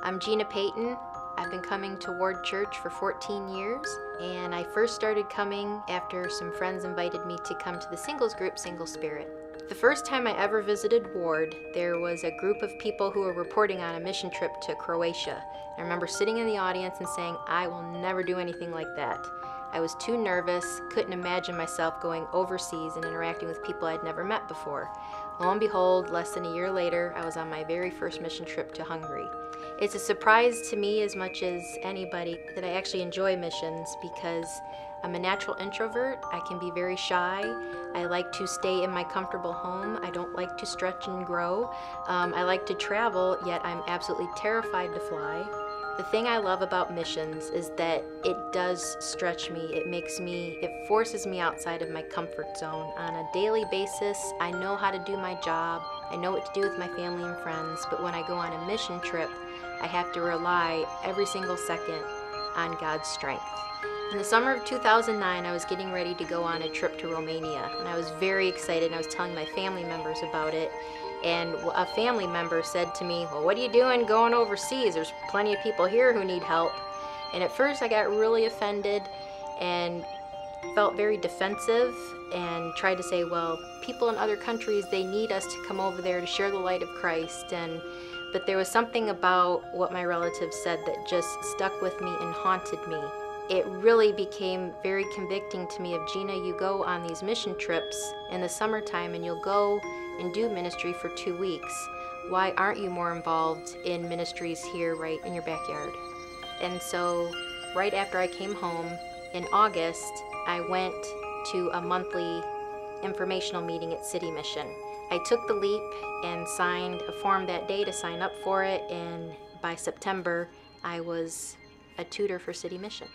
I'm Gina Peyton. I've been coming to Ward Church for 14 years, and I first started coming after some friends invited me to come to the singles group, Single Spirit. The first time I ever visited Ward, there was a group of people who were reporting on a mission trip to Croatia. I remember sitting in the audience and saying, I will never do anything like that. I was too nervous, couldn't imagine myself going overseas and interacting with people I'd never met before. Lo and behold, less than a year later, I was on my very first mission trip to Hungary. It's a surprise to me as much as anybody that I actually enjoy missions because I'm a natural introvert. I can be very shy. I like to stay in my comfortable home. I don't like to stretch and grow. I like to travel, yet I'm absolutely terrified to fly. The thing I love about missions is that it does stretch me. It forces me outside of my comfort zone. On a daily basis, I know how to do my job. I know what to do with my family and friends, but when I go on a mission trip, I have to rely every single second on God's strength. In the summer of 2009, I was getting ready to go on a trip to Romania, and I was very excited, and I was telling my family members about it. And a family member said to me, well, what are you doing going overseas? There's plenty of people here who need help. And at first I got really offended and felt very defensive and tried to say, well, people in other countries, they need us to come over there to share the light of Christ. But there was something about what my relatives said that just stuck with me and haunted me. It really became very convicting to me of, Gina, you go on these mission trips in the summertime and you'll go and do ministry for 2 weeks. Why aren't you more involved in ministries here right in your backyard? And so right after I came home in August, I went to a monthly informational meeting at City Mission. I took the leap and signed a form that day to sign up for it, and by September I was a tutor for City Mission.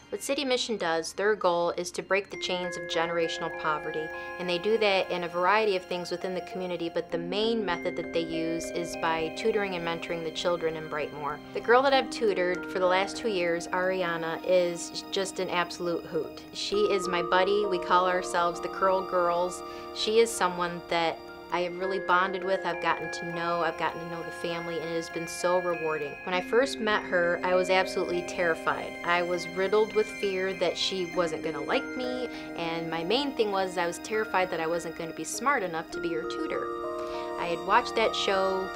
What City Mission does, their goal is to break the chains of generational poverty, and they do that in a variety of things within the community, but the main method that they use is by tutoring and mentoring the children in Brightmoor. The girl that I've tutored for the last 2 years, Ariana, is just an absolute hoot. She is my buddy. We call ourselves the Curl Girls. She is someone that I have really bonded with. I've gotten to know the family, and it has been so rewarding. When I first met her, I was absolutely terrified. I was riddled with fear that she wasn't going to like me, and my main thing was I was terrified that I wasn't going to be smart enough to be her tutor. I had watched that show,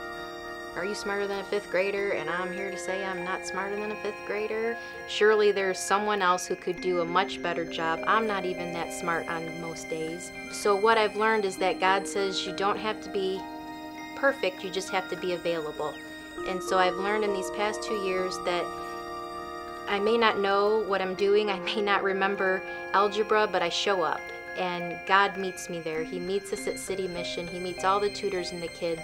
Are You Smarter Than a Fifth Grader? And I'm here to say I'm not smarter than a fifth grader. Surely there's someone else who could do a much better job. I'm not even that smart on most days. So what I've learned is that God says you don't have to be perfect, you just have to be available. And so I've learned in these past 2 years that I may not know what I'm doing, I may not remember algebra, but I show up. And God meets me there. He meets us at City Mission. He meets all the tutors and the kids.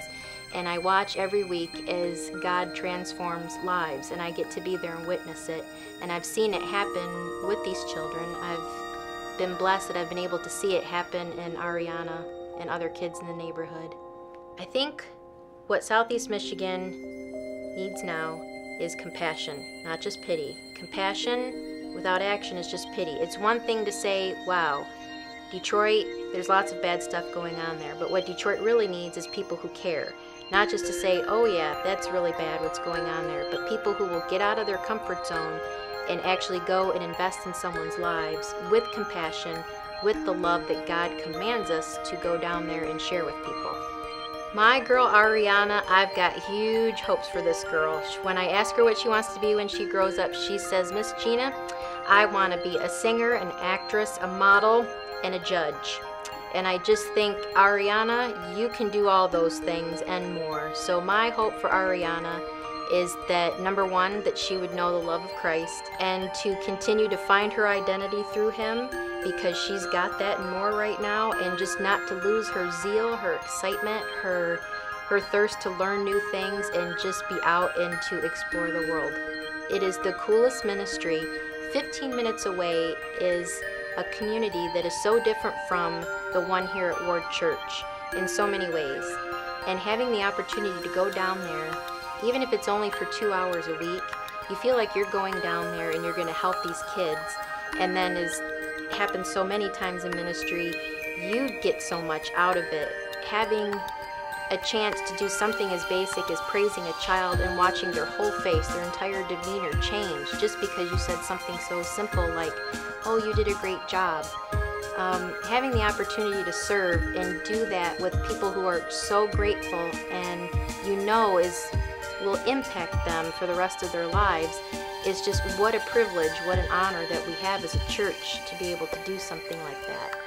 And I watch every week as God transforms lives, and I get to be there and witness it. And I've seen it happen with these children. I've been blessed that I've been able to see it happen in Ariana and other kids in the neighborhood. I think what Southeast Michigan needs now is compassion, not just pity. Compassion without action is just pity. It's one thing to say, wow, Detroit, there's lots of bad stuff going on there, but what Detroit really needs is people who care. Not just to say, oh yeah, that's really bad what's going on there, but people who will get out of their comfort zone and actually go and invest in someone's lives with compassion, with the love that God commands us to go down there and share with people. My girl Ariana, I've got huge hopes for this girl. When I ask her what she wants to be when she grows up, she says, Miss Gina, I want to be a singer, an actress, a model, and a judge. And I just think, Ariana, you can do all those things and more. So my hope for Ariana is that, number one, that she would know the love of Christ and to continue to find her identity through Him, because she's got that and more right now, and just not to lose her zeal, her excitement, her thirst to learn new things and just be out and to explore the world. It is the coolest ministry. 15 minutes away is a community that is so different from the one here at Ward Church in so many ways. And having the opportunity to go down there, even if it's only for 2 hours a week, you feel like you're going down there and you're going to help these kids. And then, as happens so many times in ministry, you get so much out of it. Having a chance to do something as basic as praising a child and watching their whole face, their entire demeanor change just because you said something so simple like, oh, you did a great job. Having the opportunity to serve and do that with people who are so grateful and will impact them for the rest of their lives is just what a privilege, what an honor that we have as a church to be able to do something like that.